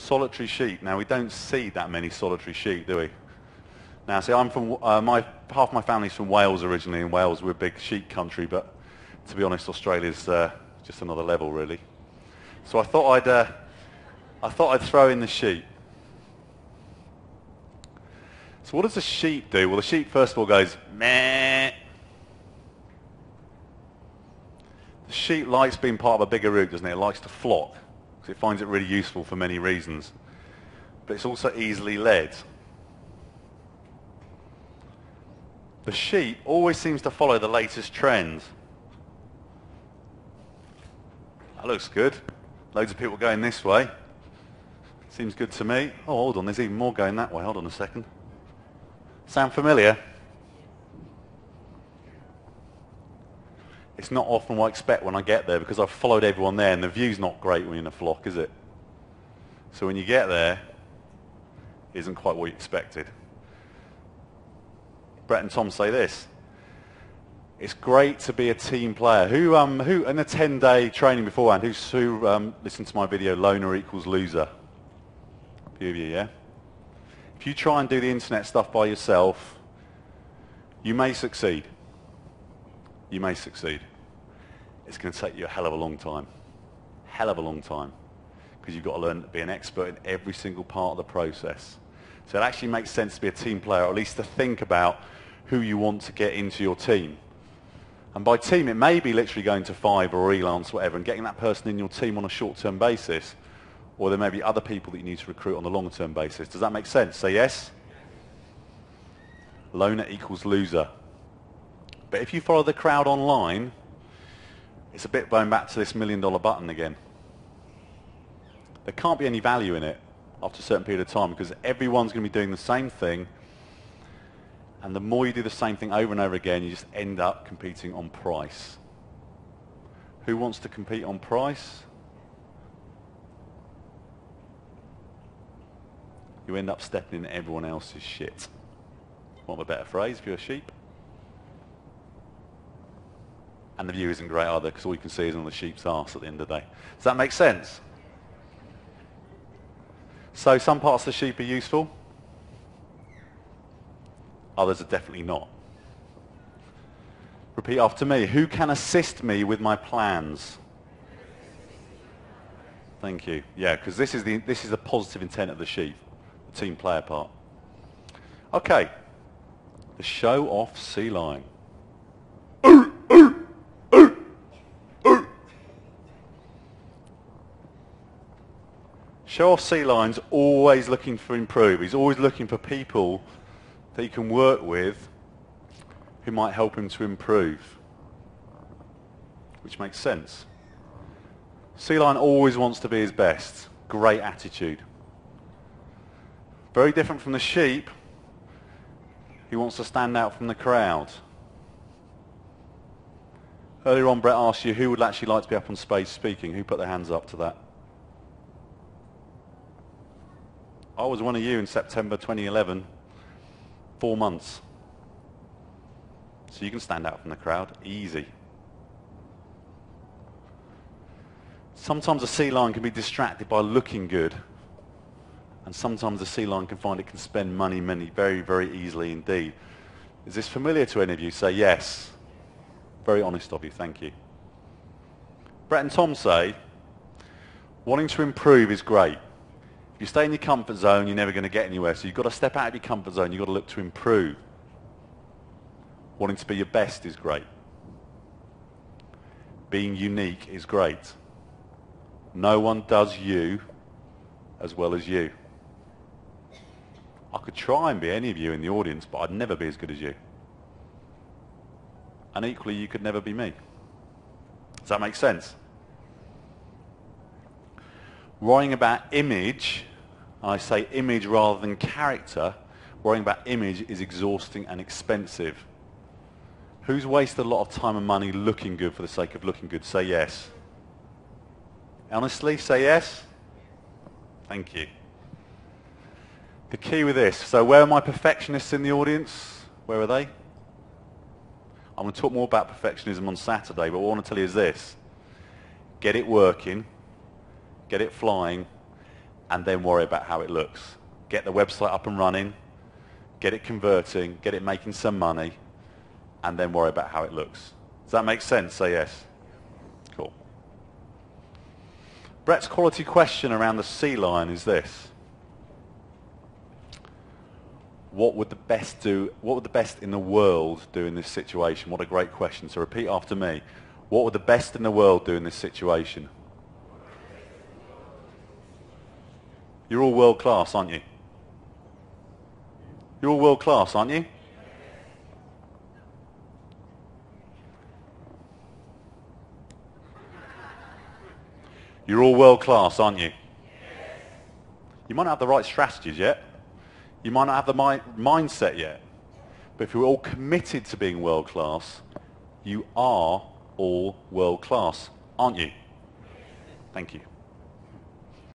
Solitary sheep. Now, we don't see that many solitary sheep, do we? Now, see, I'm from, half my family's from Wales originally. In Wales, we're a big sheep country, but to be honest, Australia's just another level, really. So I thought I'd throw in the sheep. So what does a sheep do? Well, the sheep, first of all, goes, meh. The sheep likes being part of a bigger group, doesn't it? It likes to flock, because it finds it really useful for many reasons. But it's also easily led. The sheep always seems to follow the latest trends. That looks good. Loads of people going this way. Seems good to me. Oh, hold on, there's even more going that way. Hold on a second. Sound familiar? It's not often what I expect when I get there, because I've followed everyone there, and the view's not great when you're in a flock, is it? So when you get there, it isn't quite what you expected. Brett and Tom say this: it's great to be a team player. Who in a 10-day training beforehand, who listened to my video, loner equals loser? A few of you, yeah? If you try and do the internet stuff by yourself, you may succeed. You may succeed. It's going to take you a hell of a long time. Hell of a long time. Because you've got to learn to be an expert in every single part of the process. So it actually makes sense to be a team player, or at least to think about who you want to get into your team. And by team, it may be literally going to Fiverr or Elance, whatever, and getting that person in your team on a short-term basis. Or there may be other people that you need to recruit on a long-term basis. Does that make sense? Say yes? Loner equals loser. But if you follow the crowd online, it's a bit going back to this $1 million button again. There can't be any value in it after a certain period of time, because everyone's going to be doing the same thing, and the more you do the same thing over and over again, you just end up competing on price. Who wants to compete on price? You end up stepping in everyone else's shit. Want a better phrase if you're a sheep? And the view isn't great either, because all you can see is on the sheep's arse at the end of the day. Does that make sense? So some parts of the sheep are useful. Others are definitely not. Repeat after me. Who can assist me with my plans? Thank you. Yeah, because this is the positive intent of the sheep, the team player part. Okay. The show-off sea lion. Show-off sea lion's always looking to improve. He's always looking for people that he can work with who might help him to improve, which makes sense. Sea lion always wants to be his best. Great attitude. Very different from the sheep, who wants to stand out from the crowd. Earlier on, Brett asked you who would actually like to be up on stage speaking. Who put their hands up to that? I was one of you in September 2011, 4 months. So you can stand out from the crowd, easy. Sometimes a sea lion can be distracted by looking good, and sometimes a sea lion can find it can spend money very, very easily indeed. Is this familiar to any of you? Say yes. Very honest of you, thank you. Brett and Tom say, wanting to improve is great. If you stay in your comfort zone, you're never going to get anywhere. So you've got to step out of your comfort zone. You've got to look to improve. Wanting to be your best is great. Being unique is great. No one does you as well as you. I could try and be any of you in the audience, but I'd never be as good as you. And equally, you could never be me. Does that make sense? Worrying about image, I say image rather than character, worrying about image is exhausting and expensive. Who's wasted a lot of time and money looking good for the sake of looking good? Say yes. Honestly, say yes. Thank you. The key with this, so where are my perfectionists in the audience? Where are they? I'm going to talk more about perfectionism on Saturday, but what I want to tell you is this. Get it working. Get it flying. and then worry about how it looks. Get the website up and running, get it converting, get it making some money, and then worry about how it looks. Does that make sense? Say yes. Cool. Brett's quality question around the sea lion is this. What would the best do? What would the best in the world do in this situation? What a great question. So repeat after me. What would the best in the world do in this situation? You're all world class, aren't you? You're all world class, aren't you? You're all world class, aren't you? You might not have the right strategies yet. You might not have the mindset yet. But if you're all committed to being world class, you are all world class, aren't you? Thank you.